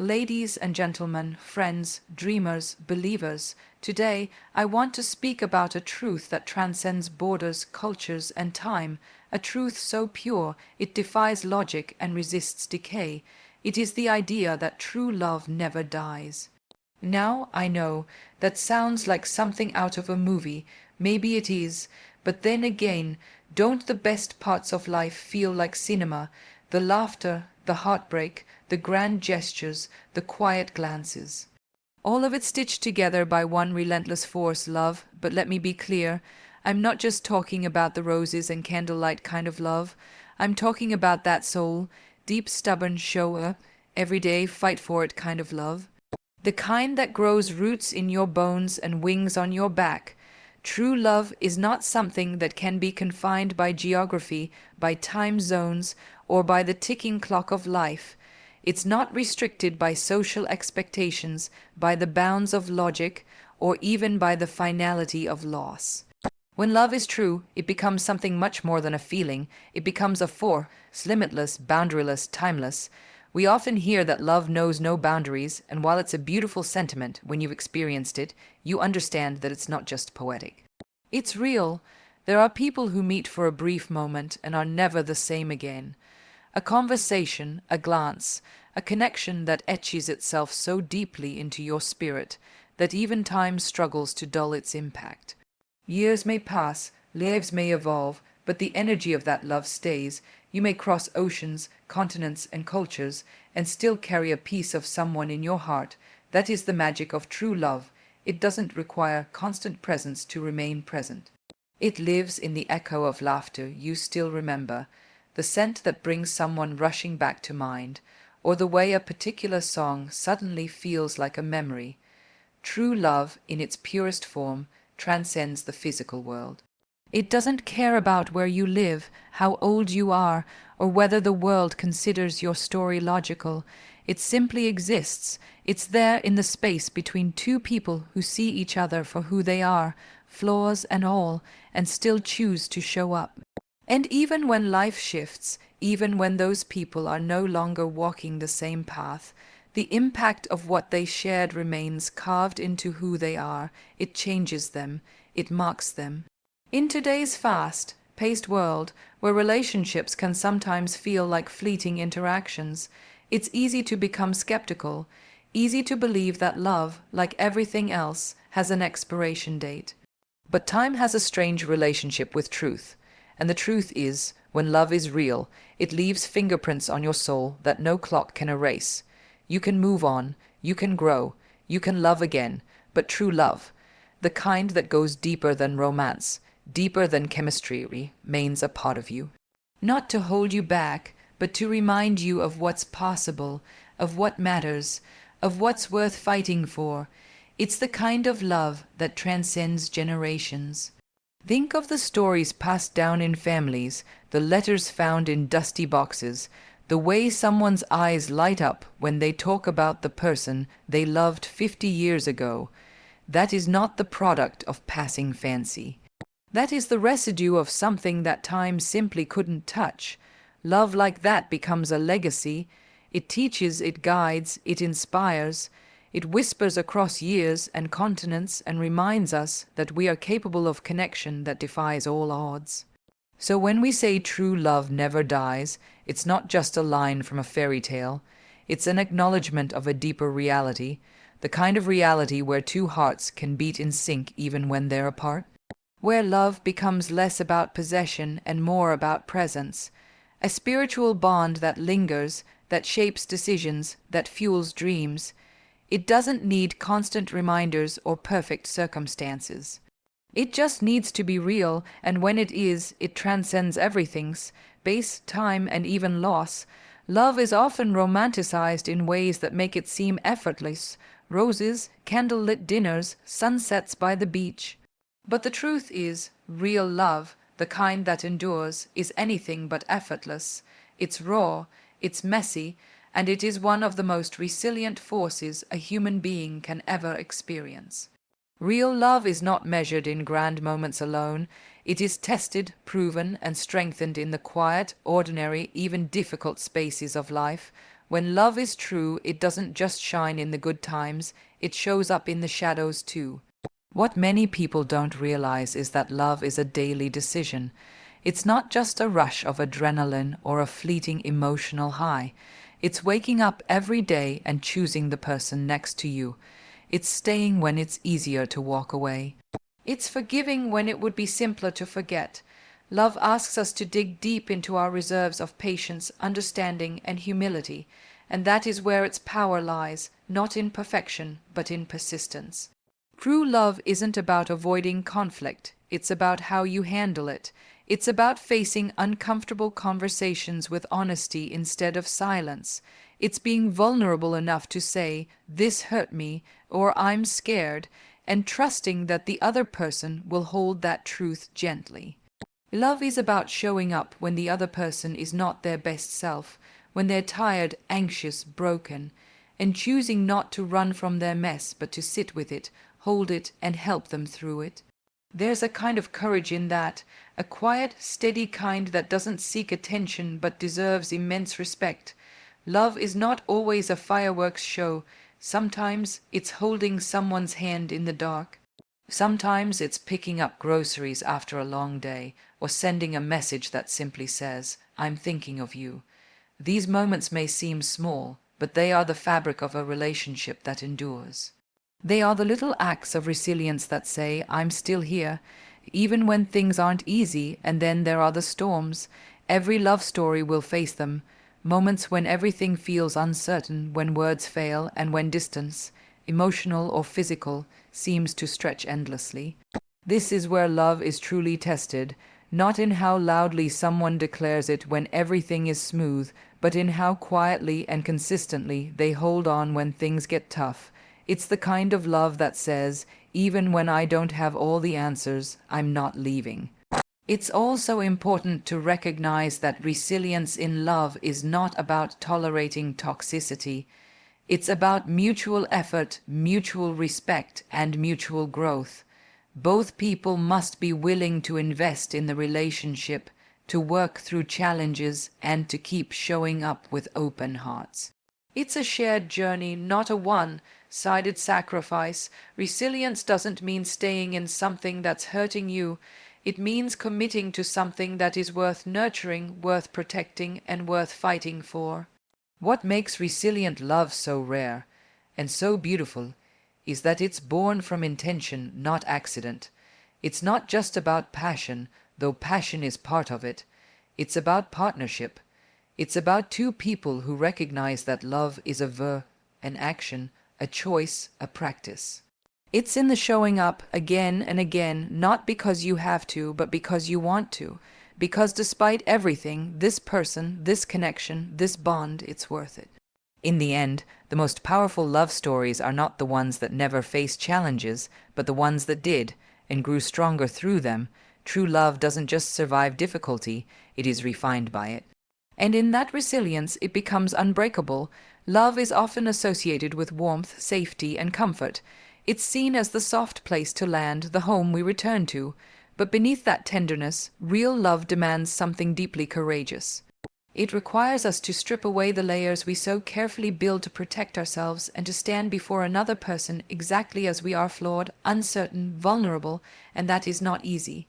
Ladies and gentlemen, friends, dreamers, believers, today I want to speak about a truth that transcends borders, cultures, and time, a truth so pure it defies logic and resists decay. It is the idea that true love never dies. Now I know that sounds like something out of a movie, maybe it is, but then again, don't the best parts of life feel like cinema? The laughter, the heartbreak, the grand gestures, the quiet glances. All of it stitched together by one relentless force, love. But let me be clear, I'm not just talking about the roses and candlelight kind of love. I'm talking about that soul, deep, stubborn, show up, everyday, fight for it kind of love. The kind that grows roots in your bones and wings on your back. True love is not something that can be confined by geography, by time zones, or by the ticking clock of life. It's not restricted by social expectations, by the bounds of logic, or even by the finality of loss. When love is true, it becomes something much more than a feeling. It becomes a force, limitless, boundaryless, timeless. We often hear that love knows no boundaries, and while it's a beautiful sentiment when you've experienced it, you understand that it's not just poetic. It's real. There are people who meet for a brief moment and are never the same again. A conversation, a glance, a connection that etches itself so deeply into your spirit that even time struggles to dull its impact. Years may pass, lives may evolve, but the energy of that love stays. You may cross oceans, continents, and cultures, and still carry a piece of someone in your heart. That is the magic of true love. It doesn't require constant presence to remain present. It lives in the echo of laughter you still remember, the scent that brings someone rushing back to mind, or the way a particular song suddenly feels like a memory. True love, in its purest form, transcends the physical world. It doesn't care about where you live, how old you are, or whether the world considers your story logical. It simply exists. It's there in the space between two people who see each other for who they are, flaws and all, and still choose to show up. And even when life shifts, even when those people are no longer walking the same path, the impact of what they shared remains carved into who they are. It changes them. It marks them. In today's fast-paced world, where relationships can sometimes feel like fleeting interactions, it's easy to become skeptical, easy to believe that love, like everything else, has an expiration date. But time has a strange relationship with truth, and the truth is, when love is real, it leaves fingerprints on your soul that no clock can erase. You can move on, you can grow, you can love again, but true love, the kind that goes deeper than romance, deeper than chemistry, remains a part of you. Not to hold you back, but to remind you of what's possible, of what matters, of what's worth fighting for. It's the kind of love that transcends generations. Think of the stories passed down in families, the letters found in dusty boxes, the way someone's eyes light up when they talk about the person they loved 50 years ago. That is not the product of passing fancy. That is the residue of something that time simply couldn't touch. Love like that becomes a legacy. It teaches, it guides, it inspires. It whispers across years and continents and reminds us that we are capable of connection that defies all odds. So when we say true love never dies, it's not just a line from a fairy tale. It's an acknowledgement of a deeper reality, the kind of reality where two hearts can beat in sync even when they're apart. Where love becomes less about possession and more about presence, a spiritual bond that lingers, that shapes decisions, that fuels dreams. It doesn't need constant reminders or perfect circumstances. It just needs to be real, and when it is, it transcends everything, space, time, and even loss. Love is often romanticized in ways that make it seem effortless. Roses, candlelit dinners, sunsets by the beach. But the truth is, real love, the kind that endures, is anything but effortless. It's raw, it's messy, and it is one of the most resilient forces a human being can ever experience. Real love is not measured in grand moments alone. It is tested, proven, and strengthened in the quiet, ordinary, even difficult spaces of life, When love is true, it doesn't just shine in the good times, it shows up in the shadows too. What many people don't realize is that love is a daily decision. It's not just a rush of adrenaline or a fleeting emotional high. It's waking up every day and choosing the person next to you. It's staying when it's easier to walk away. It's forgiving when it would be simpler to forget. Love asks us to dig deep into our reserves of patience, understanding, and humility, and that is where its power lies, not in perfection, but in persistence. True love isn't about avoiding conflict, it's about how you handle it. It's about facing uncomfortable conversations with honesty instead of silence. It's being vulnerable enough to say, "This hurt me," or "I'm scared," and trusting that the other person will hold that truth gently. Love is about showing up when the other person is not their best self, when they're tired, anxious, broken, and choosing not to run from their mess but to sit with it, hold it, and help them through it. There's a kind of courage in that, a quiet, steady kind that doesn't seek attention but deserves immense respect. Love is not always a fireworks show. Sometimes it's holding someone's hand in the dark. Sometimes it's picking up groceries after a long day, or sending a message that simply says, "I'm thinking of you." These moments may seem small, but they are the fabric of a relationship that endures. They are the little acts of resilience that say, "I'm still here," even when things aren't easy. And then there are the storms. Every love story will face them. Moments when everything feels uncertain, when words fail, and when distance, emotional or physical, seems to stretch endlessly. This is where love is truly tested, not in how loudly someone declares it when everything is smooth, but in how quietly and consistently they hold on when things get tough. It's the kind of love that says, "Even when I don't have all the answers, I'm not leaving." It's also important to recognize that resilience in love is not about tolerating toxicity. It's about mutual effort, mutual respect, and mutual growth. Both people must be willing to invest in the relationship, to work through challenges, and to keep showing up with open hearts. It's a shared journey, not a one-sided sacrifice. Resilience doesn't mean staying in something that's hurting you. It means committing to something that is worth nurturing, worth protecting, and worth fighting for. What makes resilient love so rare and so beautiful is that it's born from intention, not accident. It's not just about passion, though passion is part of it. It's about partnership. It's about two people who recognize that love is a verb, an action, a choice, a practice. It's in the showing up again and again, not because you have to, but because you want to. Because despite everything, this person, this connection, this bond, it's worth it. In the end, the most powerful love stories are not the ones that never faced challenges, but the ones that did, and grew stronger through them. True love doesn't just survive difficulty, it is refined by it. And in that resilience, it becomes unbreakable. Love is often associated with warmth, safety, and comfort. It's seen as the soft place to land, the home we return to. But beneath that tenderness, real love demands something deeply courageous. It requires us to strip away the layers we so carefully build to protect ourselves and to stand before another person exactly as we are, flawed, uncertain, vulnerable, and that is not easy.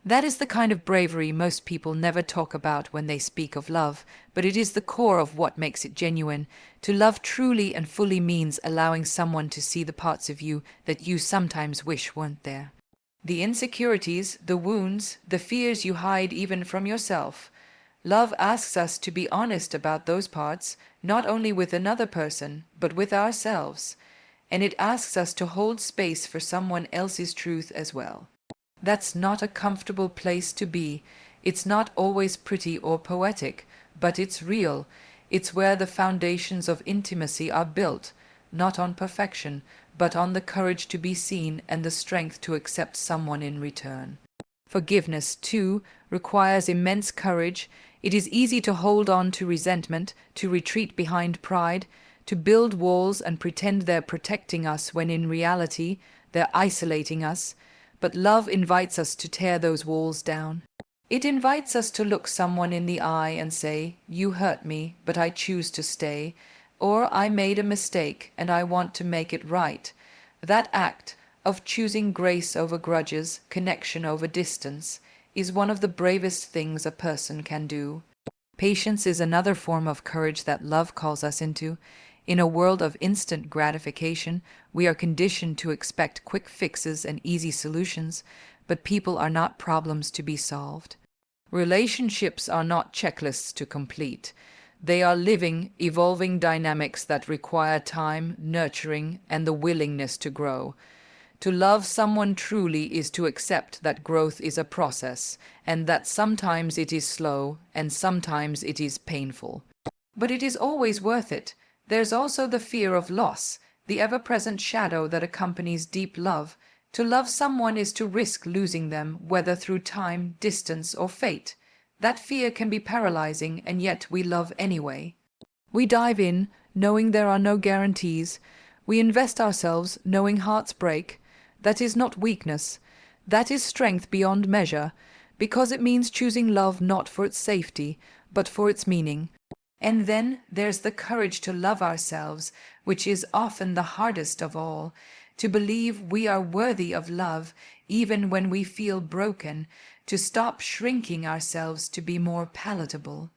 That is the kind of bravery most people never talk about when they speak of love, but it is the core of what makes it genuine. To love truly and fully means allowing someone to see the parts of you that you sometimes wish weren't there. The insecurities, the wounds, the fears you hide even from yourself. Love asks us to be honest about those parts, not only with another person, but with ourselves. And it asks us to hold space for someone else's truth as well. That's not a comfortable place to be. It's not always pretty or poetic, but it's real. It's where the foundations of intimacy are built, not on perfection, but on the courage to be seen and the strength to accept someone in return. Forgiveness, too, requires immense courage. It is easy to hold on to resentment, to retreat behind pride, to build walls and pretend they're protecting us when in reality they're isolating us. But love invites us to tear those walls down. It invites us to look someone in the eye and say, "You hurt me, but I choose to stay," or "I made a mistake and I want to make it right." That act of choosing grace over grudges, connection over distance, is one of the bravest things a person can do. Patience is another form of courage that love calls us into. In a world of instant gratification, we are conditioned to expect quick fixes and easy solutions, but people are not problems to be solved. Relationships are not checklists to complete. They are living, evolving dynamics that require time, nurturing, and the willingness to grow. To love someone truly is to accept that growth is a process, and that sometimes it is slow and sometimes it is painful. But it is always worth it. There's also the fear of loss, the ever-present shadow that accompanies deep love. To love someone is to risk losing them, whether through time, distance, or fate. That fear can be paralyzing, and yet we love anyway. We dive in, knowing there are no guarantees. We invest ourselves, knowing hearts break. That is not weakness. That is strength beyond measure, because it means choosing love not for its safety, but for its meaning. And then there's the courage to love ourselves, which is often the hardest of all. To believe we are worthy of love, even when we feel broken, to stop shrinking ourselves to be more palatable.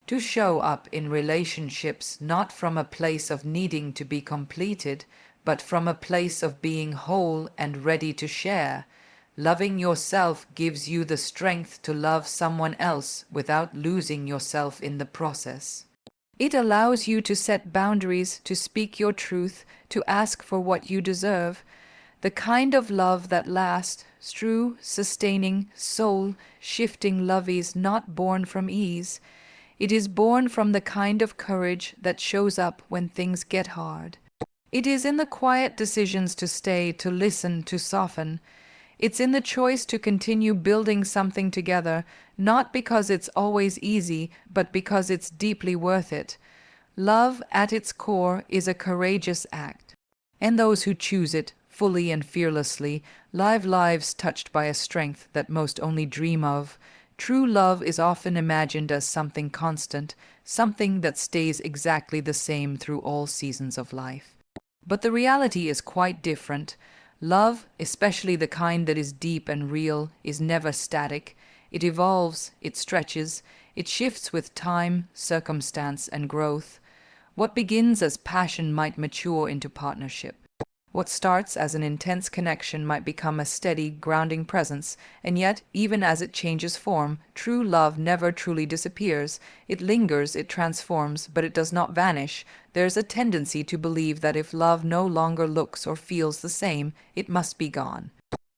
To show up in relationships not from a place of needing to be completed, but from a place of being whole and ready to share. Loving yourself gives you the strength to love someone else without losing yourself in the process. It allows you to set boundaries, to speak your truth, to ask for what you deserve. The kind of love that lasts, true, sustaining, soul-shifting love is not born from ease. It is born from the kind of courage that shows up when things get hard. It is in the quiet decisions to stay, to listen, to soften. It's in the choice to continue building something together, not because it's always easy, but because it's deeply worth it. Love, at its core, is a courageous act. And those who choose it, fully and fearlessly, live lives touched by a strength that most only dream of. True love is often imagined as something constant, something that stays exactly the same through all seasons of life. But the reality is quite different. Love, especially the kind that is deep and real, is never static. It evolves, it stretches, it shifts with time, circumstance, and growth. What begins as passion might mature into partnership. What starts as an intense connection might become a steady, grounding presence, and yet, even as it changes form, true love never truly disappears. It lingers, it transforms, but it does not vanish. There's a tendency to believe that if love no longer looks or feels the same, it must be gone.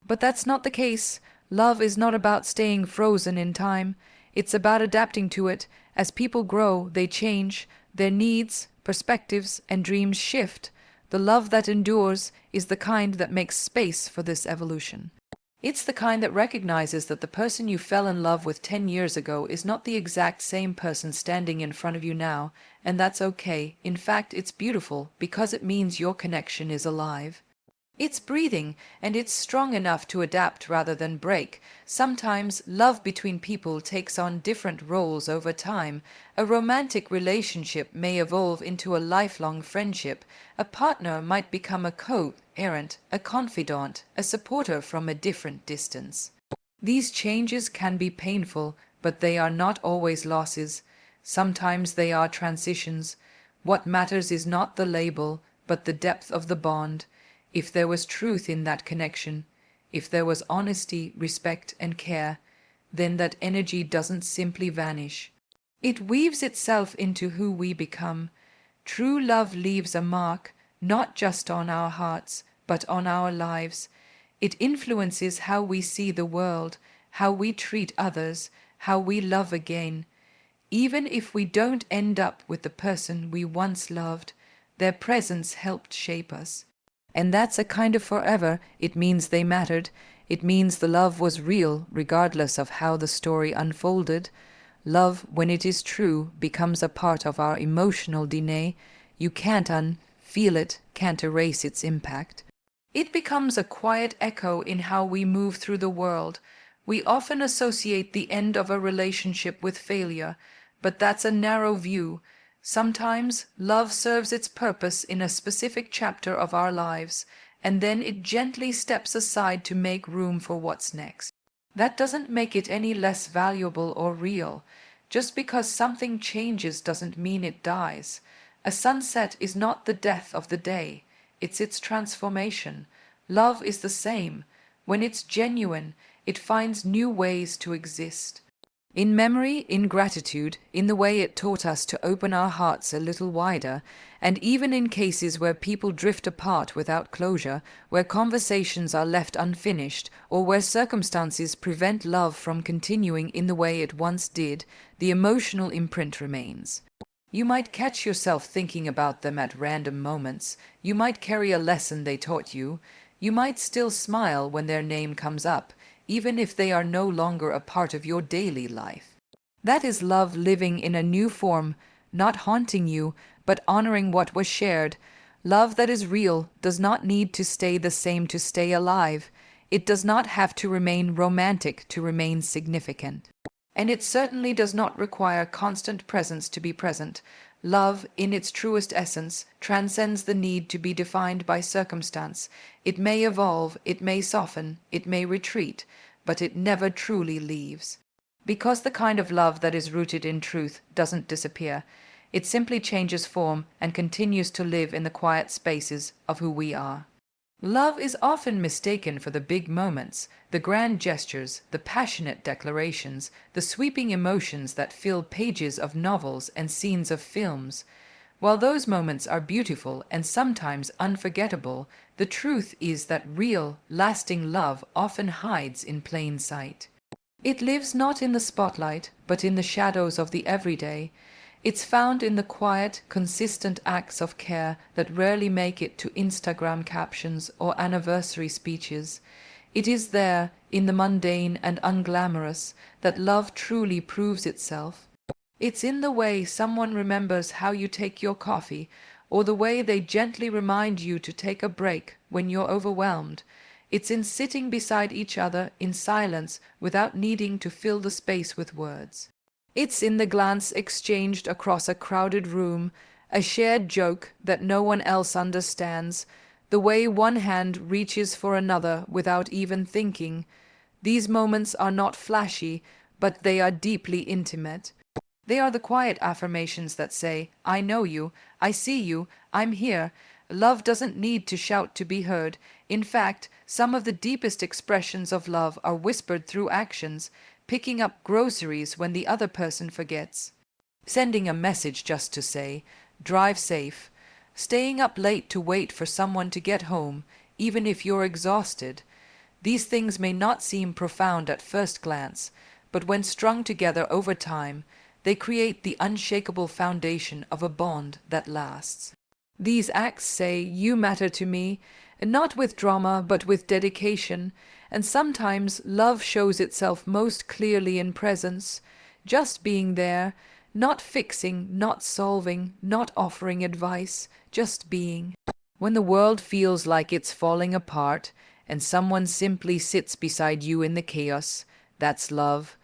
But that's not the case. Love is not about staying frozen in time. It's about adapting to it. As people grow, they change. Their needs, perspectives, and dreams shift. The love that endures is the kind that makes space for this evolution. It's the kind that recognizes that the person you fell in love with 10 years ago is not the exact same person standing in front of you now, and that's okay. In fact, it's beautiful because it means your connection is alive. It's breathing, and it's strong enough to adapt rather than break. Sometimes love between people takes on different roles over time. A romantic relationship may evolve into a lifelong friendship. A partner might become a co-parent, a confidant, a supporter from a different distance. These changes can be painful, but they are not always losses. Sometimes they are transitions. What matters is not the label, but the depth of the bond. If there was truth in that connection, if there was honesty, respect, and care, then that energy doesn't simply vanish. It weaves itself into who we become. True love leaves a mark, not just on our hearts, but on our lives. It influences how we see the world, how we treat others, how we love again. Even if we don't end up with the person we once loved, their presence helped shape us. And that's a kind of forever. It means they mattered. It means the love was real, regardless of how the story unfolded. Love, when it is true, becomes a part of our emotional DNA. You can't unfeel it, can't erase its impact. It becomes a quiet echo in how we move through the world. We often associate the end of a relationship with failure, but that's a narrow view. Sometimes love serves its purpose in a specific chapter of our lives, and then it gently steps aside to make room for what's next. That doesn't make it any less valuable or real. Just because something changes doesn't mean it dies. A sunset is not the death of the day, it's its transformation. Love is the same. When it's genuine, it finds new ways to exist. In memory, in gratitude, in the way it taught us to open our hearts a little wider, and even in cases where people drift apart without closure, where conversations are left unfinished, or where circumstances prevent love from continuing in the way it once did, the emotional imprint remains. You might catch yourself thinking about them at random moments. You might carry a lesson they taught you. You might still smile when their name comes up, even if they are no longer a part of your daily life. That is love living in a new form, not haunting you, but honoring what was shared. Love that is real does not need to stay the same to stay alive. It does not have to remain romantic to remain significant. And it certainly does not require constant presence to be present. Love, in its truest essence, transcends the need to be defined by circumstance. It may evolve, it may soften, it may retreat, but it never truly leaves. Because the kind of love that is rooted in truth doesn't disappear. It simply changes form and continues to live in the quiet spaces of who we are. Love is often mistaken for the big moments, the grand gestures, the passionate declarations, the sweeping emotions that fill pages of novels and scenes of films. While those moments are beautiful and sometimes unforgettable, the truth is that real, lasting love often hides in plain sight. It lives not in the spotlight, but in the shadows of the everyday. It's found in the quiet, consistent acts of care that rarely make it to Instagram captions or anniversary speeches. It is there, in the mundane and unglamorous, that love truly proves itself. It's in the way someone remembers how you take your coffee, or the way they gently remind you to take a break when you're overwhelmed. It's in sitting beside each other in silence without needing to fill the space with words. It's in the glance exchanged across a crowded room, a shared joke that no one else understands, the way one hand reaches for another without even thinking. These moments are not flashy, but they are deeply intimate. They are the quiet affirmations that say, I know you, I see you, I'm here. Love doesn't need to shout to be heard. In fact, some of the deepest expressions of love are whispered through actions, picking up groceries when the other person forgets, sending a message just to say, drive safe, staying up late to wait for someone to get home, even if you're exhausted. These things may not seem profound at first glance, but when strung together over time, they create the unshakable foundation of a bond that lasts. These acts say, you matter to me, not with drama, but with dedication, and sometimes love shows itself most clearly in presence, just being there, not fixing, not solving, not offering advice, just being. When the world feels like it's falling apart, and someone simply sits beside you in the chaos, that's love.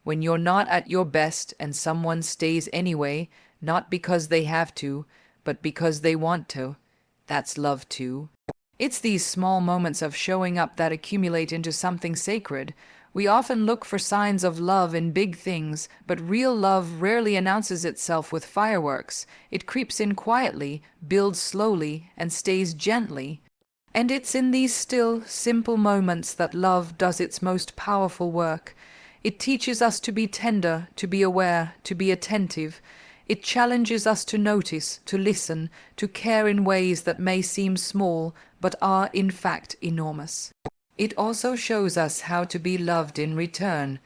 When you're not at your best and someone stays anyway, not because they have to, but because they want to, that's love too. It's these small moments of showing up that accumulate into something sacred. We often look for signs of love in big things, but real love rarely announces itself with fireworks. It creeps in quietly, builds slowly, and stays gently. And it's in these still, simple moments that love does its most powerful work. It teaches us to be tender, to be aware, to be attentive. It challenges us to notice, to listen, to care in ways that may seem small, but are in fact enormous. It also shows us how to be loved in return,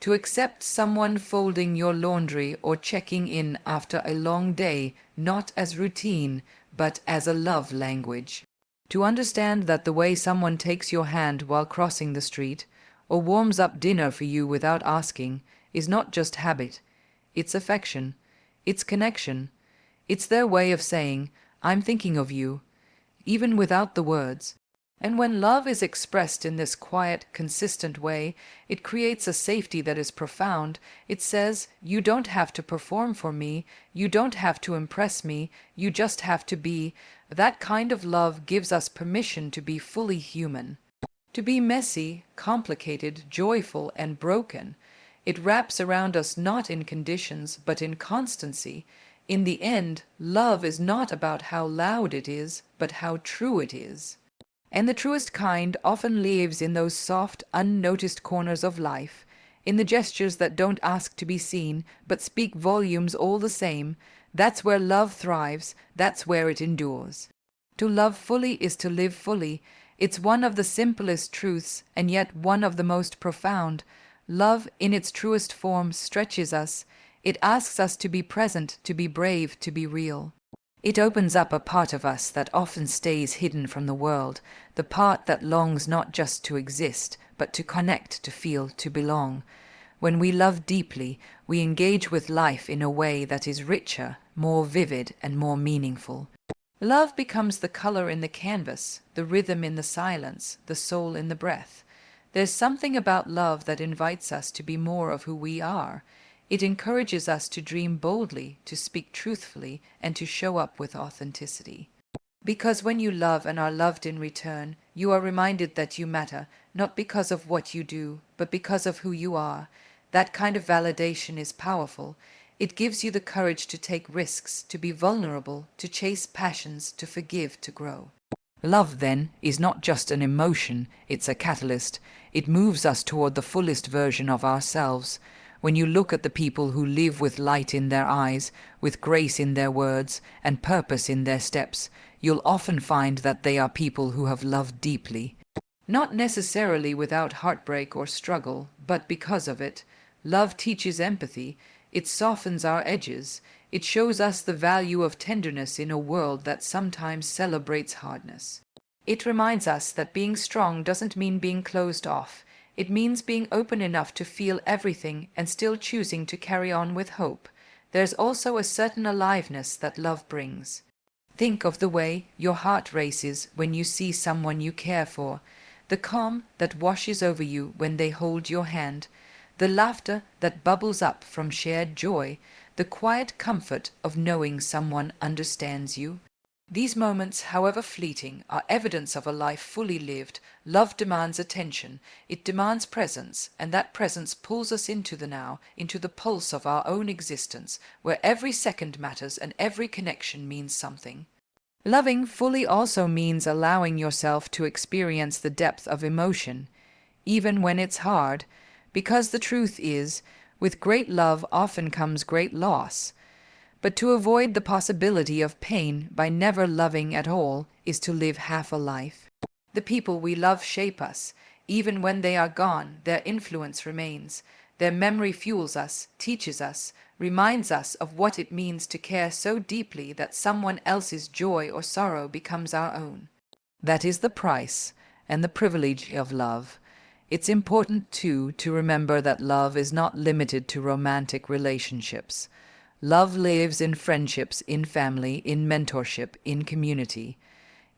to accept someone folding your laundry or checking in after a long day, not as routine, but as a love language. To understand that the way someone takes your hand while crossing the street, or warms up dinner for you without asking, is not just habit, it's affection. It's connection. It's their way of saying, I'm thinking of you, even without the words. And when love is expressed in this quiet, consistent way, it creates a safety that is profound. It says, you don't have to perform for me, you don't have to impress me, you just have to be. That kind of love gives us permission to be fully human, to be messy, complicated, joyful, and broken. It wraps around us not in conditions, but in constancy. In the end, love is not about how loud it is, but how true it is. And the truest kind often lives in those soft, unnoticed corners of life, in the gestures that don't ask to be seen, but speak volumes all the same. That's where love thrives, that's where it endures. To love fully is to live fully. It's one of the simplest truths, and yet one of the most profound. Love, in its truest form, stretches us. It asks us to be present, to be brave, to be real. It opens up a part of us that often stays hidden from the world, the part that longs not just to exist, but to connect, to feel, to belong. When we love deeply, we engage with life in a way that is richer, more vivid, and more meaningful. Love becomes the color in the canvas, the rhythm in the silence, the soul in the breath. There's something about love that invites us to be more of who we are. It encourages us to dream boldly, to speak truthfully, and to show up with authenticity. Because when you love and are loved in return, you are reminded that you matter, not because of what you do, but because of who you are. That kind of validation is powerful. It gives you the courage to take risks, to be vulnerable, to chase passions, to forgive, to grow. Love, then, is not just an emotion, it's a catalyst. It moves us toward the fullest version of ourselves. When you look at the people who live with light in their eyes, with grace in their words, and purpose in their steps, you'll often find that they are people who have loved deeply. Not necessarily without heartbreak or struggle, but because of it. Love teaches empathy. It softens our edges. It shows us the value of tenderness in a world that sometimes celebrates hardness. It reminds us that being strong doesn't mean being closed off. It means being open enough to feel everything and still choosing to carry on with hope. There's also a certain aliveness that love brings. Think of the way your heart races when you see someone you care for, the calm that washes over you when they hold your hand, the laughter that bubbles up from shared joy, the quiet comfort of knowing someone understands you. These moments, however fleeting, are evidence of a life fully lived. Love demands attention, it demands presence, and that presence pulls us into the now, into the pulse of our own existence, where every second matters and every connection means something. Loving fully also means allowing yourself to experience the depth of emotion, even when it's hard, because the truth is, with great love often comes great loss. But to avoid the possibility of pain by never loving at all is to live half a life. The people we love shape us. Even when they are gone, their influence remains. Their memory fuels us, teaches us, reminds us of what it means to care so deeply that someone else's joy or sorrow becomes our own. That is the price and the privilege of love. It's important, too, to remember that love is not limited to romantic relationships. Love lives in friendships, in family, in mentorship, in community.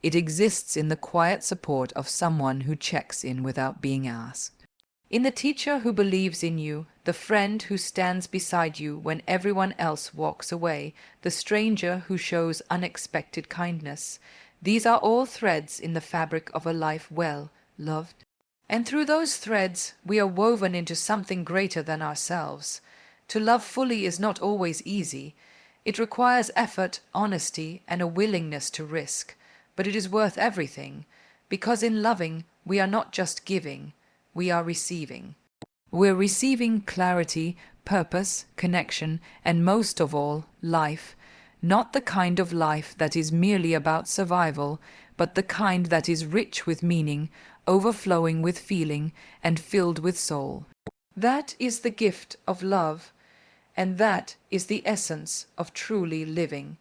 It exists in the quiet support of someone who checks in without being asked. In the teacher who believes in you, the friend who stands beside you when everyone else walks away, the stranger who shows unexpected kindness. These are all threads in the fabric of a life well loved. And through those threads, we are woven into something greater than ourselves. To love fully is not always easy. It requires effort, honesty, and a willingness to risk. But it is worth everything, because in loving, we are not just giving, we are receiving. We're receiving clarity, purpose, connection, and most of all, life. Not the kind of life that is merely about survival, but the kind that is rich with meaning, overflowing with feeling, and filled with soul. That is the gift of love. And that is the essence of truly living.